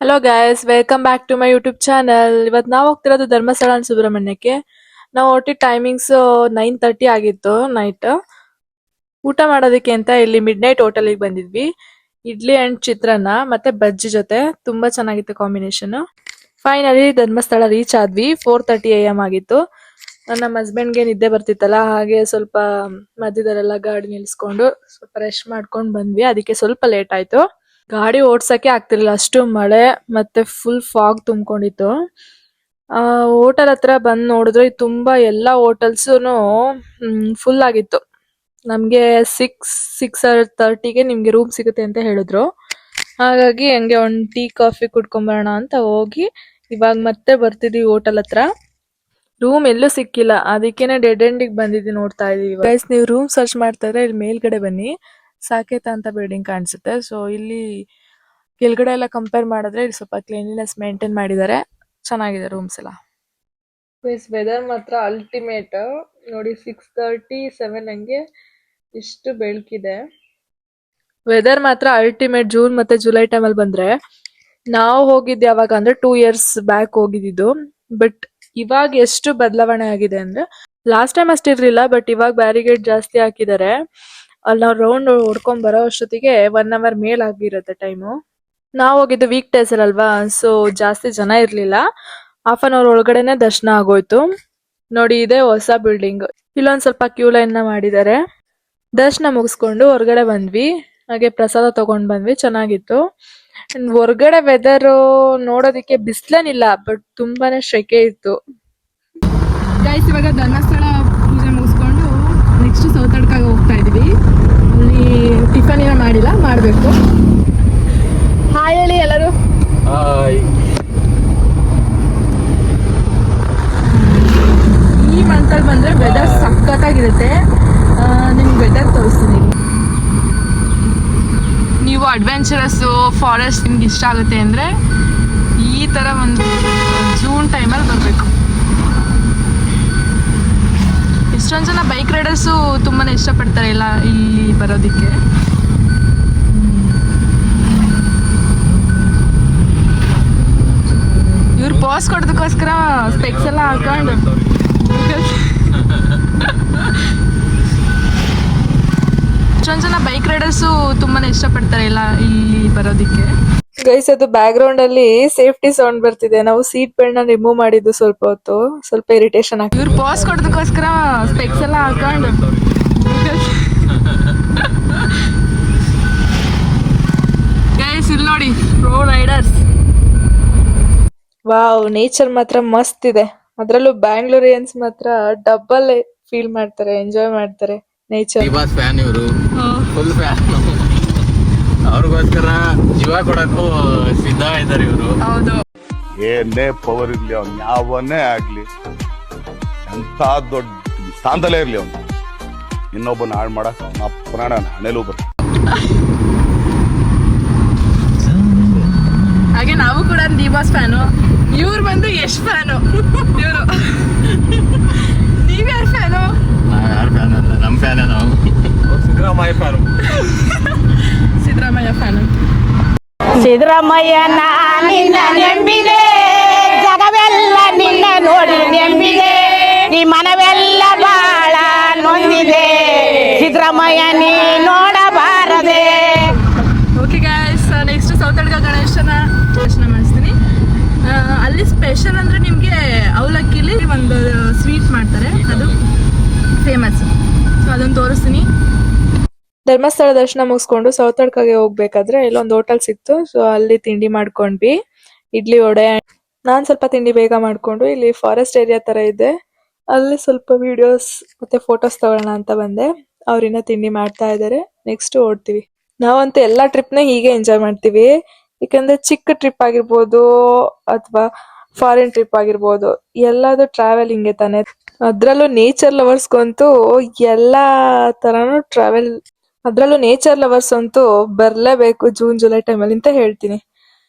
Hello guys, welcome back to my YouTube channel. ಇವತ್ತು ನಾವು ಹೋಗ್ತಿರೋದು Dharmasthala and ಸುಬ್ರಹ್ಮಣ್ಯಕ್ಕೆ. ನಾವು ಹೊರಟಿದ ಟೈಮಿಂಗ್ಸ್ 9:30 ಆಗಿತ್ತು ನೈಟ್. ಊಟ ಮಾಡೋದಕ್ಕೆ ಅಂತ ಇಲ್ಲಿ ಮಿಡ್ ನೈಟ್ ಹೋಟೆಲ್ಗೆ ಬಂದಿದ್ವಿ. ಇಡ್ಲಿ ಅಂಡ್ ಚಿತ್ರಾನ್ನ ಮತ್ತೆ ಬಜ್ಜಿ ಜೊತೆ ತುಂಬಾ ಚೆನ್ನಾಗಿತ್ತು ಕಾಂಬಿನೇಷನ್. ಫೈನಲಿ ಧರ್ಮಸ್ಥಳ ರೀಚ್ ಆದ್ವಿ. 4:30 AM ಆಗಿತ್ತು. ನಮ್ಮ ಹಸ್ಬೆಂಡ್ಗೆ ನಿದ್ದೆ ಬರ್ತಿತ್ತಲ್ಲ, ಹಾಗೆ ಸ್ವಲ್ಪ ಮಧ್ಯದಲ್ಲೆಲ್ಲ ಗಾಡಿ ನಿಲ್ಸ್ಕೊಂಡು ಸ್ವಲ್ಪ ರೆಸ್ಟ್ ಮಾಡ್ಕೊಂಡು ಬಂದ್ವಿ. ಅದಕ್ಕೆ ಸ್ವಲ್ಪ ಲೇಟ್ ಆಯ್ತು. ಗಾಡಿ ಓಡ್ಸಕ್ಕೆ ಆಗ್ತಿರ್ಲಿಲ್ಲ, ಅಷ್ಟು ಮಳೆ ಮತ್ತೆ ಫುಲ್ ಫಾಗ್ ತುಂಬಿಕೊಂಡಿತ್ತು. ಹೋಟೆಲ್ ಹತ್ರ ಬಂದ್ ನೋಡಿದ್ರೆ ತುಂಬಾ ಎಲ್ಲಾ ಹೋಟೆಲ್ಸೂನು ಫುಲ್ ಆಗಿತ್ತು. ನಮ್ಗೆ 6:30ಗೆ ನಿಮ್ಗೆ ರೂಮ್ ಸಿಗುತ್ತೆ ಅಂತ ಹೇಳಿದ್ರು. ಹಾಗಾಗಿ ಹಂಗೆ ಒಂದ್ ಟೀ ಕಾಫಿ ಕುಡ್ಕೊಂಬರೋಣ ಅಂತ ಹೋಗಿ ಇವಾಗ ಮತ್ತೆ ಬರ್ತಿದೀವಿ ಹೋಟೆಲ್ ಹತ್ರ. ರೂಮ್ ಎಲ್ಲೂ ಸಿಕ್ಕಿಲ್ಲ, ಅದಕ್ಕೇನೆ ಡೆಡ್ ಎಂಡಿಗೆ ಬಂದಿದ್ವಿ. ನೋಡ್ತಾ ಇದೀವಿ ಗೈಸ್, ನೀವು ರೂಮ್ ಸರ್ಚ್ ಮಾಡ್ತಾ ಇದ್ರೆ ಇಲ್ಲಿ ಮೇಲ್ಗಡೆ ಬನ್ನಿ. ಸಾಕೇತ ಅಂತ ಬಿಲ್ಡಿಂಗ್ ಕಾಣಿಸುತ್ತೆ. ಸೊ ಇಲ್ಲಿ ಕೆಳಗಡೆ ಎಲ್ಲ ಕಂಪೇರ್ ಮಾಡಿದ್ರೆ ಇಲ್ಲಿ ಸ್ವಲ್ಪ ಕ್ಲೀನ್ಲಿನೆಸ್ ಮೇಂಟೈನ್ ಮಾಡಿದ್ದಾರೆ. ಚೆನ್ನಾಗಿದೆ ರೂಮ್ಸ್ ಎಲ್ಲ. ವೆದರ್ ಮಾತ್ರ ಅಲ್ಟಿಮೇಟ್ ನೋಡಿ. 6:37 ಹಂಗೆ ಇಷ್ಟು ಬೆಳಕಿದೆ. ವೆದರ್ ಮಾತ್ರ ಅಲ್ಟಿಮೇಟ್. ಜೂನ್ ಮತ್ತೆ ಜುಲೈ ಟೈಮಲ್ಲಿ ಬಂದ್ರೆ, ನಾವು ಹೋಗಿದ್ದು ಯಾವಾಗ ಅಂದ್ರೆ 2 years ಬ್ಯಾಕ್ ಹೋಗಿದ್ದು. ಬಟ್ ಇವಾಗ ಎಷ್ಟು ಬದಲಾವಣೆ ಆಗಿದೆ ಅಂದ್ರೆ, ಲಾಸ್ಟ್ ಟೈಮ್ ಅಷ್ಟಿರ್ಲಿಲ್ಲ, ಬಟ್ ಇವಾಗ ಬ್ಯಾರಿಗೇಡ್ ಜಾಸ್ತಿ ಹಾಕಿದ್ದಾರೆ. ಅಲ್ಲಿ ನಾವು ರೌಂಡ್ ಹೊಡ್ಕೊಂಡ್ ಬರೋ ಅಷ್ಟೊತ್ತಿಗೆ 1 hour ಮೇಲ್ ಆಗಿರುತ್ತೆ ಟೈಮು. ನಾವು ಹೋಗಿದ್ದು ವೀಕ್ ಡೇಸ್ ಅಲ್ವಾ, ಸೊ ಜಾಸ್ತಿ ಜನ ಇರ್ಲಿಲ್ಲ. 1/2 hour ಒಳಗಡೆನೆ ದರ್ಶನ ಆಗೋಯ್ತು. ನೋಡಿ, ಇದೆ ಹೊಸ ಬಿಲ್ಡಿಂಗ್. ಇಲ್ಲೊಂದ್ ಸ್ವಲ್ಪ ಕ್ಯೂ ಲೈನ್ ನ ಮಾಡಿದ್ದಾರೆ. ದರ್ಶನ ಮುಗಿಸ್ಕೊಂಡು ಹೊರಗಡೆ ಬಂದ್ವಿ. ಹಾಗೆ ಪ್ರಸಾದ ತಗೊಂಡ್ ಬಂದ್ವಿ, ಚೆನ್ನಾಗಿತ್ತು. ಹೊರಗಡೆ ವೆದರ್ ನೋಡೋದಿಕ್ಕೆ ಬಿಸ್ಲೇನಿಲ್ಲ, ಬಟ್ ತುಂಬಾನೇ ಸೆಕೆ ಇತ್ತು. ಗೈಸ್, ಇವಾಗ ಧರ್ಮಸ್ಥಳ ಪೂಜೆ ಮುಗಿಸ್ಕೊಂಡು ನೆಕ್ಸ್ಟ್ ಸೌತಡ್ಕಾಗ ಹೋಗ್ತಾ ಇದೀವಿ. ಅಲ್ಲಿ ಟಿಫನ್ ಏನೋ ಮಾಡಿಲ್ಲ, ಮಾಡ್ಬೇಕು. ಹಾಯ್ ಹೇಳಿ ಎಲ್ಲರೂ. ಈ ಮಂತಲ್ಲಿ ಬಂದ್ರೆ ವೆದರ್ ಸಖತ್ತಾಗಿರುತ್ತೆ. ನಿಮ್ಗೆ ವೆದರ್ ತೋರಿಸ್ತೀನಿ. ನೀವು ಅಡ್ವೆಂಚರಸ್ ಫಾರೆಸ್ಟ್ ನಿಮ್ಗೆ ಇಷ್ಟ ಆಗುತ್ತೆ ಅಂದ್ರೆ ಈ ತರ ಒಂದು ಜೂನ್ ಟೈಮಲ್ಲಿ ಬರಬೇಕು. ಎಷ್ಟೊಂದು ಜನ ಬೈಕ್ ರೈಡರ್ಸು ತುಂಬಾನೇ ಇಷ್ಟಪಡ್ತಾರೆ ಎಲ್ಲ ಇಲ್ಲಿ ಬರೋದಿಕ್ಕೆ. ಇವ್ರು ಪಾಸ್ ಕೊಡೋದಕ್ಕೋಸ್ಕರ ಸ್ಪೆಕ್ಸ್ ಎಲ್ಲ ಹಾಕೊಂಡು ಎಷ್ಟೊಂದು ಜನ ಬೈಕ್ ರೈಡರ್ಸು ತುಂಬಾನೇ ಇಷ್ಟಪಡ್ತಾರೆ ಎಲ್ಲ ಇಲ್ಲಿ ಬರೋದಿಕ್ಕೆ. ಗೈಸ್, ಅದು ಬ್ಯಾಕ್ ಗ್ರೌಂಡ್ ಅಲ್ಲಿ ಸೇಫ್ಟಿ ಸೌಂಡ್ ಬರ್ತಿದೆ. ನಾವು ಸೀಟ್ ಬೆಲ್ಟ್ ನ ರಿಮೂವ್ ಮಾಡಿದ್ದು ಸ್ವಲ್ಪ ಹೊತ್ತು, ಸ್ವಲ್ಪ ಇರಿಟೇಷನ್ ಆಗಿ. ಇವ್ರು ಪಾಸ್ ಕೊಡೋದಕ್ಕೋಸ್ಕರ ಸ್ಪೆಕ್ಸ್ ಎಲ್ಲ ಹಾಕೊಂಡು ಗೈಸ್, ಇಲ್ಲಿ ನೋಡಿ ಪ್ರೋ ರೈಡರ್ಸ್. ವಾವ್, ನೇಚರ್ ಮಾತ್ರ ಮಸ್ತ್ ಇದೆ. ಅದ್ರಲ್ಲೂ ಬ್ಯಾಂಗ್ಳೂರಿಯನ್ಸ್ ಮಾತ್ರ ಡಬಲ್ ಫೀಲ್ ಮಾಡ್ತಾರೆ, ಎಂಜಾಯ್ ಮಾಡ್ತಾರೆ ನೇಚರ್. ಫ್ಯಾನ್ ಇವರು, ಫುಲ್ ಫ್ಯಾನ್. ಅವ್ರಿಗೋಸ್ಕರ ಜೀವ ಕೊಡಕ್ಕೂ ಸಿದ್ಧ ಇದ್ದಾರೆ ಇವರು. ಹೌದು, ಏನೇ ಪವರ್ ಇರ್ಲಿ, ಅವ್ನು ಯಾವನ್ನೇ ಆಗ್ಲಿ, ಎಂತ ದೊಡ್ಡ ಸ್ಥಾನದಲ್ಲೇ ಇರ್ಲಿ, ಅವ್ನು ಇನ್ನೊಬ್ಬನ ಹಾಳು ಮಾಡಕ್ ಅವನ ಪ್ರಾಣ ಹಣೆಲೂ ಬರ್ತದೆ. ಹಾಗೆ ನಾವು ಕೂಡ ಡಿ-ಬಾಸ್ ಫ್ಯಾನು. ಇವ್ರು ಬಂದು ಯಶ್ ಫ್ಯಾನು. ಇವರು ನೀವ್ಯಾರ ಫ್ಯಾನು? ಯಾರು ಫ್ಯಾನ್ ಅಲ್ಲ, ನಮ್ಮ ಫ್ಯಾನೇ ನಾವು. ಸಿದ್ದರಾಮಯ್ಯ ಫ್ಯಾನು. ಸಿದ್ದರಾಮಯ್ಯ ಫ್ಯಾನು. ಸಿದ್ದರಾಮಯ್ಯ ನಿನ್ನ ನೆಂಬಿದೆ, ಜಗವೆಲ್ಲ ನಿನ್ನ ನೋಡಿ ನೆಂಬಿದೆ, ನೀ ಮನವೆಲ್ಲ ಬಾಳ ನೊಂದಿದೆ, ಸಿದ್ದರಾಮಯ್ಯ ನೀ ನೋಡಬಾರದೆ. ಓಕೆ ಗೈಸ್, ನೆಕ್ಸ್ಟ್ ಸೌತಡ್ಕ ಗಣೇಶನ ದರ್ಶನ ಮಾಡಿಸ್ತೀನಿ. ಅಲ್ಲಿ ಸ್ಪೆಷಲ್ ಅಂದ್ರೆ ನಿಮಗೆ ಅವಲಕ್ಕಿಲಿ ಒಂದು ಸ್ವೀಟ್ ಮಾಡ್ತಾರೆ, ಅದು ಫೇಮಸ್. ಸೊ ಅದನ್ನು ತೋರಿಸ್ತೀನಿ. ಧರ್ಮಸ್ಥಳ ದರ್ಶನ ಮುಗಿಸ್ಕೊಂಡು ಸೌತಡ್ಕಾಗೆ ಹೋಗ್ಬೇಕಾದ್ರೆ ಇಲ್ಲೊಂದು ಹೋಟೆಲ್ ಸಿಕ್ತು. ಸೊ ಅಲ್ಲಿ ತಿಂಡಿ ಮಾಡ್ಕೊಂಡ್ವಿ, ಇಡ್ಲಿ ವಡೆ. ನಾನ್ ಸ್ವಲ್ಪ ತಿಂಡಿ ಬೇಗ ಮಾಡ್ಕೊಂಡು ಇಲ್ಲಿ ಫಾರೆಸ್ಟ್ ಏರಿಯಾ ತರ ಇದೆ, ಅಲ್ಲಿ ಸ್ವಲ್ಪ ವಿಡಿಯೋಸ್ ಮತ್ತೆ ಫೋಟೋಸ್ ತಗೊಳ್ಳೋಣ ಅಂತ ಬಂದೆ. ಅವ್ರಿನ್ನ ತಿಂಡಿ ಮಾಡ್ತಾ ಇದಾರೆ, ನೆಕ್ಸ್ಟ್ ಓಡ್ತೀವಿ. ನಾವಂತೂ ಎಲ್ಲಾ ಟ್ರಿಪ್ನ ಹೀಗೆ ಎಂಜಾಯ್ ಮಾಡ್ತೀವಿ. ಯಾಕಂದ್ರೆ ಚಿಕ್ಕ ಟ್ರಿಪ್ ಆಗಿರ್ಬೋದು ಅಥವಾ ಫಾರಿನ್ ಟ್ರಿಪ್ ಆಗಿರ್ಬೋದು, ಎಲ್ಲಾದು ಟ್ರಾವೆಲಿಂಗ್ ತಾನೆ. ಅದ್ರಲ್ಲೂ ನೇಚರ್ ಲವರ್ಸ್ಗಂತೂ ಎಲ್ಲಾ ತರಾನು ಟ್ರಾವೆಲ್, ಅದ್ರಲ್ಲೂ ನೇಚರ್ ಲವರ್ಸ್ ಅಂತೂ ಬರ್ಲೇಬೇಕು ಜೂನ್ ಜುಲೈ ಟೈಮಲ್ಲಿ ಅಂತ ಹೇಳ್ತೀನಿ.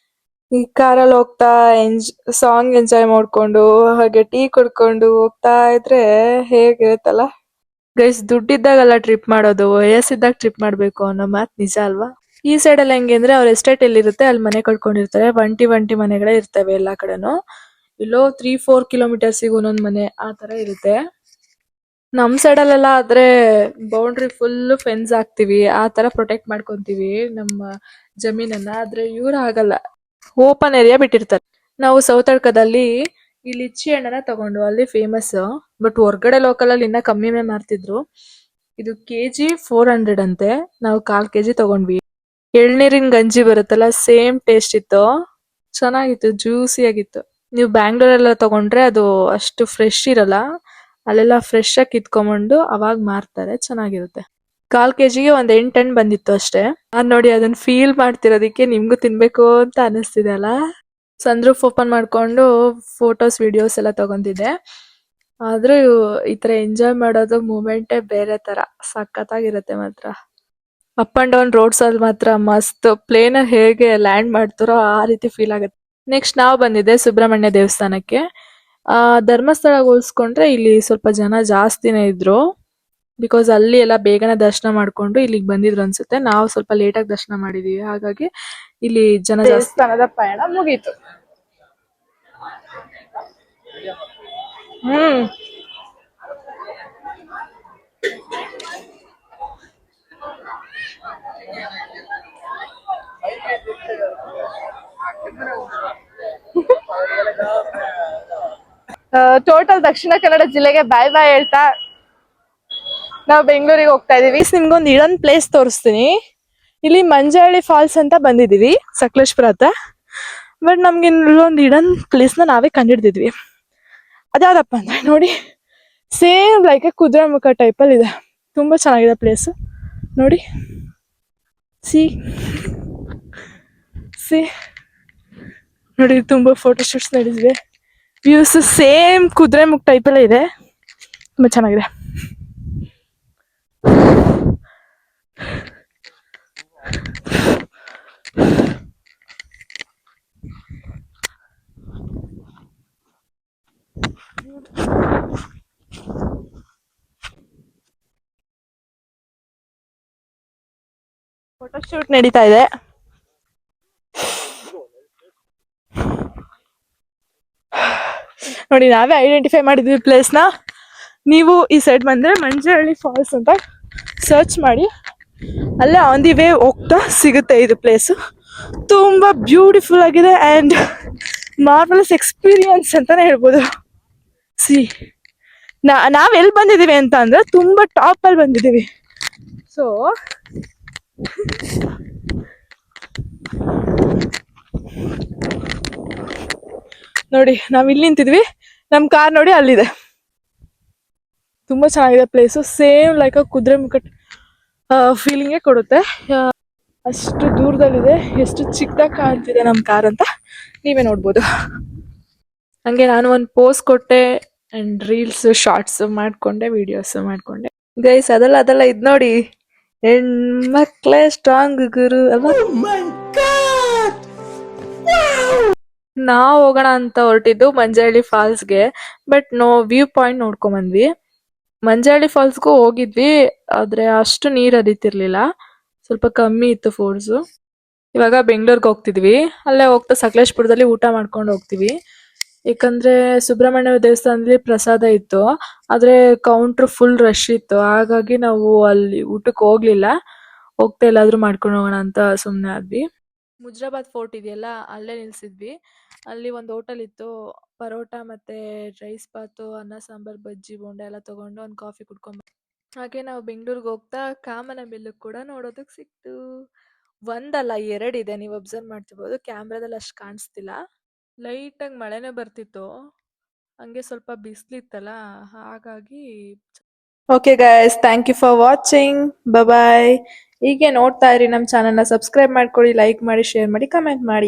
ಈ ಕಾರಲ್ಲಿ ಹೋಗ್ತಾ ಸಾಂಗ್ ಎಂಜಾಯ್ ಮಾಡ್ಕೊಂಡು ಹಾಗೆ ಟೀ ಕುಡ್ಕೊಂಡು ಹೋಗ್ತಾ ಇದ್ರೆ ಹೇಗಿರುತ್ತಲ್ಲ. ಗೈಸ್, ದುಡ್ಡಿದ್ದಾಗಲ್ಲ ಟ್ರಿಪ್ ಮಾಡೋದು, ವಯಸ್ಸಿದ್ದಾಗ ಟ್ರಿಪ್ ಮಾಡ್ಬೇಕು ಅನ್ನೋ ಮಾತು ನಿಜ ಅಲ್ವಾ? ಈ ಸೈಡ್ ಅಲ್ಲಿ ಹೆಂಗೆ ಅಂದ್ರೆ ಅವ್ರ ಎಸ್ಟೇಟ್ ಎಲ್ಲಿರುತ್ತೆ ಅಲ್ಲಿ ಮನೆ ಕಟ್ಕೊಂಡಿರ್ತಾರೆ. ಒಂಟಿ ಒಂಟಿ ಮನೆಗಳೇ ಇರ್ತವೆ ಎಲ್ಲಾ ಕಡೆನೂ. ಇಲ್ಲೋ 3-4 ಕಿಲೋಮೀಟರ್ಸಿಗೆ ಒಂದೊಂದ್ ಮನೆ ಆ ತರ ಇರುತ್ತೆ. ನಮ್ ಸೈಡ್ ಅಲ್ಲೆಲ್ಲ ಆದ್ರೆ ಬೌಂಡ್ರಿ ಫುಲ್ ಫೆನ್ಸ್ ಹಾಕ್ತಿವಿ, ಆ ತರ ಪ್ರೊಟೆಕ್ಟ್ ಮಾಡ್ಕೊಂತೀವಿ ನಮ್ಮ ಜಮೀನನ್ನ. ಆದ್ರೆ ಇವ್ರು ಆಗಲ್ಲ, ಓಪನ್ ಏರಿಯಾ ಬಿಟ್ಟಿರ್ತಾರೆ. ನಾವು ಸೌತಡ್ಕದಲ್ಲಿ ಈ ಲಿಚ್ಚಿ ಹಣ್ಣನ್ನ ತಗೊಂಡು ಅಲ್ಲಿ ಫೇಮಸ್. ಬಟ್ ಹೊರ್ಗಡೆ ಲೋಕಲ್ ಅಲ್ಲಿ ಇನ್ನ ಕಮ್ಮಿನೇ ಮಾರ್ತಿದ್ರು. ಇದು ಕೆಜಿ 400 ಅಂತೆ. ನಾವು 1/4 ಕೆಜಿ ತಗೊಂಡ್ವಿ. ಎಳ್ನೀರಿನ ಗಂಜಿ ಬರುತ್ತಲ್ಲ, ಸೇಮ್ ಟೇಸ್ಟ್ ಇತ್ತು, ಚೆನ್ನಾಗಿತ್ತು, ಜ್ಯೂಸಿ ಆಗಿತ್ತು. ನೀವು ಬ್ಯಾಂಗ್ಳೂರೆಲ್ಲ ತಗೊಂಡ್ರೆ ಅದು ಅಷ್ಟು ಫ್ರೆಶ್ ಇರಲ್ಲ, ಅಲ್ಲೆಲ್ಲ ಫ್ರೆಶ್ ಆಗಿ ಕಿತ್ಕೊಂಡ್ಬಂದು ಅವಾಗ ಮಾರ್ತಾರೆ, ಚೆನ್ನಾಗಿರುತ್ತೆ. 1/4 ಕೆಜಿಗೆ ಒಂದ್ 8 ಹಣ್ಣು ಬಂದಿತ್ತು ಅಷ್ಟೇ. ನಾನ್ ನೋಡಿ ಅದನ್ನ ಫೀಲ್ ಮಾಡ್ತಿರೋದಿಕ್ಕೆ ನಿಮ್ಗೂ ತಿನ್ಬೇಕು ಅಂತ ಅನಿಸ್ತಿದೆ ಅಲ್ಲ. ಸನ್ರೂಫ್ ಓಪನ್ ಮಾಡ್ಕೊಂಡು ಫೋಟೋಸ್ ವಿಡಿಯೋಸ್ ಎಲ್ಲ ತಗೊಂತಿದ್ದೆ. ಆದ್ರೂ ಈ ತರ ಎಂಜಾಯ್ ಮಾಡೋದು ಮೂಮೆಂಟೇ ಬೇರೆ ತರ, ಸಖತ್ತಾಗಿರುತ್ತೆ ಮಾತ್ರ. ಅಪ್ ಅಂಡ್ ಡೌನ್ ರೋಡ್ಸ್ ಅಲ್ಲಿ ಮಾತ್ರ ಮಸ್ತ್. ಪ್ಲೇನ್ ಹೇಗೆ ಲ್ಯಾಂಡ್ ಮಾಡ್ತಾರೋ ಆ ರೀತಿ ಫೀಲ್ ಆಗುತ್ತೆ. ನೆಕ್ಸ್ಟ್ ನಾವು ಬಂದಿದ್ದೆ ಸುಬ್ರಹ್ಮಣ್ಯ ದೇವಸ್ಥಾನಕ್ಕೆ. ಧರ್ಮಸ್ಥಳ ಹೋಲಿಸ್ಕೊಂಡ್ರೆ ಇಲ್ಲಿ ಸ್ವಲ್ಪ ಜನ ಜಾಸ್ತಿನೇ ಇದ್ರು. ಬಿಕಾಸ್ ಅಲ್ಲಿ ಎಲ್ಲ ಬೇಗನೆ ದರ್ಶನ ಮಾಡ್ಕೊಂಡು ಇಲ್ಲಿಗೆ ಬಂದಿದ್ರು ಅನ್ಸುತ್ತೆ. ನಾವು ಸ್ವಲ್ಪ ಲೇಟ್ ಆಗಿ ದರ್ಶನ ಮಾಡಿದೀವಿ, ಹಾಗಾಗಿ ಇಲ್ಲಿ ಜನ ಜಾಸ್ತಿ. ದೇವಸ್ಥಾನದ ಪಯಣ ಮುಗೀತು. ಟೋಟಲ್ ದಕ್ಷಿಣ ಕನ್ನಡ ಜಿಲ್ಲೆಗೆ ಬಾಯ್ ಬಾಯ್ ಹೇಳ್ತಾ ನಾವು ಬೆಂಗಳೂರಿಗೆ ಹೋಗ್ತಾ ಇದೀವಿ. ನಿಮ್ಗೊಂದು ಇಡನ್ ಪ್ಲೇಸ್ ತೋರಿಸ್ತೀನಿ. ಇಲ್ಲಿ ಮಂಜಾಳಿ ಫಾಲ್ಸ್ ಅಂತ ಬಂದಿದೀವಿ ಸಕಲೇಶ್ಪುರ ಹತ್ರ. ಬಟ್ ನಮ್ಗೆ ಇಲ್ಲೊಂದು ಇಡನ್ ಪ್ಲೇಸ್ ನ ನಾವೇ ಕಂಡಿಡ್ದಿದ್ವಿ. ಅದ್ಯಾವ್ದಪ್ಪ ಅಂದ್ರೆ ನೋಡಿ, ಸೇಮ್ ಲೈಕ್ ಕುದುರೆಮುಖ ಟೈಪ್ ಅಲ್ಲಿ ಇದೆ. ತುಂಬಾ ಚೆನ್ನಾಗಿದೆ ಪ್ಲೇಸ್ ನೋಡಿ. ಸಿ ಸಿ ನೋಡಿ, ತುಂಬಾ ಫೋಟೋ ಶೂಟ್ಸ್ ನಡೆದಿದೆ. ವ್ಯೂಸ್ ಸೇಮ್ ಕುದುರೆಮುಖ ಟೈಪ್ ಅಲ್ಲೇ ಇದೆ, ತುಂಬಾ ಚೆನ್ನಾಗಿದೆ. ಫೋಟೋ ಶೂಟ್ ನಡೀತಾ ಇದೆ. ನೋಡಿ, ನಾವೇ ಐಡೆಂಟಿಫೈ ಮಾಡಿದ್ವಿ ಪ್ಲೇಸ್ ನ. ನೀವು ಈ ಸೈಡ್ ಬಂದ್ರೆ ಮಂಜಹಳ್ಳಿ ಫಾಲ್ಸ್ ಅಂತ ಸರ್ಚ್ ಮಾಡಿ, ಅಲ್ಲೇ ಆನ್ ದಿ ವೇ ಹೋಗ್ತಾ ಸಿಗುತ್ತೆ ಇದು ಪ್ಲೇಸ್. ತುಂಬಾ ಬ್ಯೂಟಿಫುಲ್ ಆಗಿದೆ ಅಂಡ್ ಮಾರ್ವಲಸ್ ಎಕ್ಸ್ಪೀರಿಯನ್ಸ್ ಅಂತಾನೆ ಹೇಳ್ಬೋದು. ಸಿ ನಾವ್ ಎಲ್ಲಿ ಬಂದಿದೀವಿ ಅಂತ ಅಂದ್ರೆ ತುಂಬಾ ಟಾಪ್ ಅಲ್ಲಿ ಬಂದಿದೀವಿ. ಸೊ ನೋಡಿ, ನಾವ್ ಇಲ್ಲಿ ನಿಂತಿದ್ವಿ, ನಮ್ ಕಾರ್ ನೋಡಿ ಅಲ್ಲಿದೆ. ತುಂಬಾ ಚೆನ್ನಾಗಿದೆ ಪ್ಲೇಸು. ಸೇಮ್ ಲೈಕ್ ಕುದುರೆಮುಖ ಫೀಲಿಂಗೇ ಕೊಡುತ್ತೆ. ಅಷ್ಟು ದೂರದಲ್ಲಿದೆ, ಎಷ್ಟು ಚಿಕ್ಕದಾಗಿ ಕಾಣ್ತಿದೆ ನಮ್ ಕಾರ್ ಅಂತ ನೀವೇ ನೋಡ್ಬೋದು. ಹಂಗೆ ನಾನು ಒಂದು ಪೋಸ್ ಕೊಟ್ಟೆ ಅಂಡ್ ರೀಲ್ಸ್ ಶಾರ್ಟ್ಸ್ ಮಾಡ್ಕೊಂಡೆ, ವಿಡಿಯೋಸ್ ಮಾಡ್ಕೊಂಡೆ. ಗೈಸ್ ಅದೆಲ್ಲ ಇದ್ ನೋಡಿ, ಹೆಣ್ಮಕ್ಳೇ ಸ್ಟ್ರಾಂಗ್ ಗುರು ಅಲ್ವಾ. ನಾವ್ ಹೋಗೋಣ ಅಂತ ಹೊರಟಿದ್ದು ಮಂಜಹಳ್ಳಿ ಫಾಲ್ಸ್ಗೆ. ಬಟ್ ವ್ಯೂ ಪಾಯಿಂಟ್ ನೋಡ್ಕೊಂಡ್ ಬಂದ್ವಿ. ಮಂಜಹಳ್ಳಿ ಫಾಲ್ಸ್ಗೂ ಹೋಗಿದ್ವಿ, ಆದ್ರೆ ಅಷ್ಟು ನೀರ್ ಹರಿತಿರ್ಲಿಲ್ಲ, ಸ್ವಲ್ಪ ಕಮ್ಮಿ ಇತ್ತು ಫೋರ್ಸು. ಇವಾಗ ಬೆಂಗಳೂರಿಗೆ ಹೋಗ್ತಿದ್ವಿ. ಅಲ್ಲೇ ಹೋಗ್ತಾ ಸಕಲೇಶ್ಪುರದಲ್ಲಿ ಊಟ ಮಾಡ್ಕೊಂಡು ಹೋಗ್ತೀವಿ. ಯಾಕಂದ್ರೆ ಸುಬ್ರಹ್ಮಣ್ಯ ದೇವಸ್ಥಾನದಲ್ಲಿ ಪ್ರಸಾದ ಇತ್ತು, ಆದ್ರೆ ಕೌಂಟರ್ ಫುಲ್ ರಶ್ ಇತ್ತು, ಹಾಗಾಗಿ ನಾವು ಅಲ್ಲಿ ಊಟಕ್ಕೆ ಹೋಗ್ಲಿಲ್ಲ. ಹೋಗ್ತಾ ಎಲ್ಲಾದ್ರೂ ಮಾಡ್ಕೊಂಡು ಹೋಗೋಣ ಅಂತ ಸುಮ್ನೆ ಆದ್ವಿ. ಮುಜ್ರಾಬಾದ್ ಫೋರ್ಟ್ ಇದೆಯಲ್ಲ, ಅಲ್ಲೇ ನಿಲ್ಸಿದ್ವಿ. ಅಲ್ಲಿ ಒಂದು ಹೋಟೆಲ್ ಇತ್ತು, ಪರೋಟ ಮತ್ತೆ ರೈಸ್ ಬಾತು, ಅನ್ನ ಸಾಂಬಾರ್, ಬಜ್ಜಿ ಬೋಂಡ ಎಲ್ಲ ತಗೊಂಡು ಒಂದು ಕಾಫಿ ಕುಡ್ಕೊಂಡ್. ಹಾಗೆ ನಾವು ಬೆಂಗಳೂರಿಗೆ ಹೋಗ್ತಾ ಕಾಮನ ಬಿಲ್ಲು ಕೂಡ ನೋಡೋದಕ್ ಸಿಕ್ತು. ಒಂದಲ್ಲ 2 ಇದೆ, ನೀವು ಅಬ್ಸರ್ವ್ ಮಾಡ್ತಿರ್ಬೋದು. ಕ್ಯಾಮ್ರಾದಲ್ಲಿ ಅಷ್ಟು ಕಾಣಿಸ್ತಿಲ್ಲ, ಲೈಟ್ ಆಗಿ ಮಳೆನೇ ಬರ್ತಿತ್ತು, ಹಂಗೆ ಸ್ವಲ್ಪ ಬಿಸಿಲಿತ್ತಲ್ಲ, ಹಾಗಾಗಿ. Okay guys, thank you for watching. Bye. ಹೀಗೆ ನೋಡ್ತಾ ಇರಿ ನಮ್ಮ ಚಾನಲ್ನ. ಸಬ್ಸ್ಕ್ರೈಬ್ ಮಾಡ್ಕೊಳ್ಳಿ, ಲೈಕ್ ಮಾಡಿ, ಶೇರ್ ಮಾಡಿ, ಕಮೆಂಟ್ ಮಾಡಿ.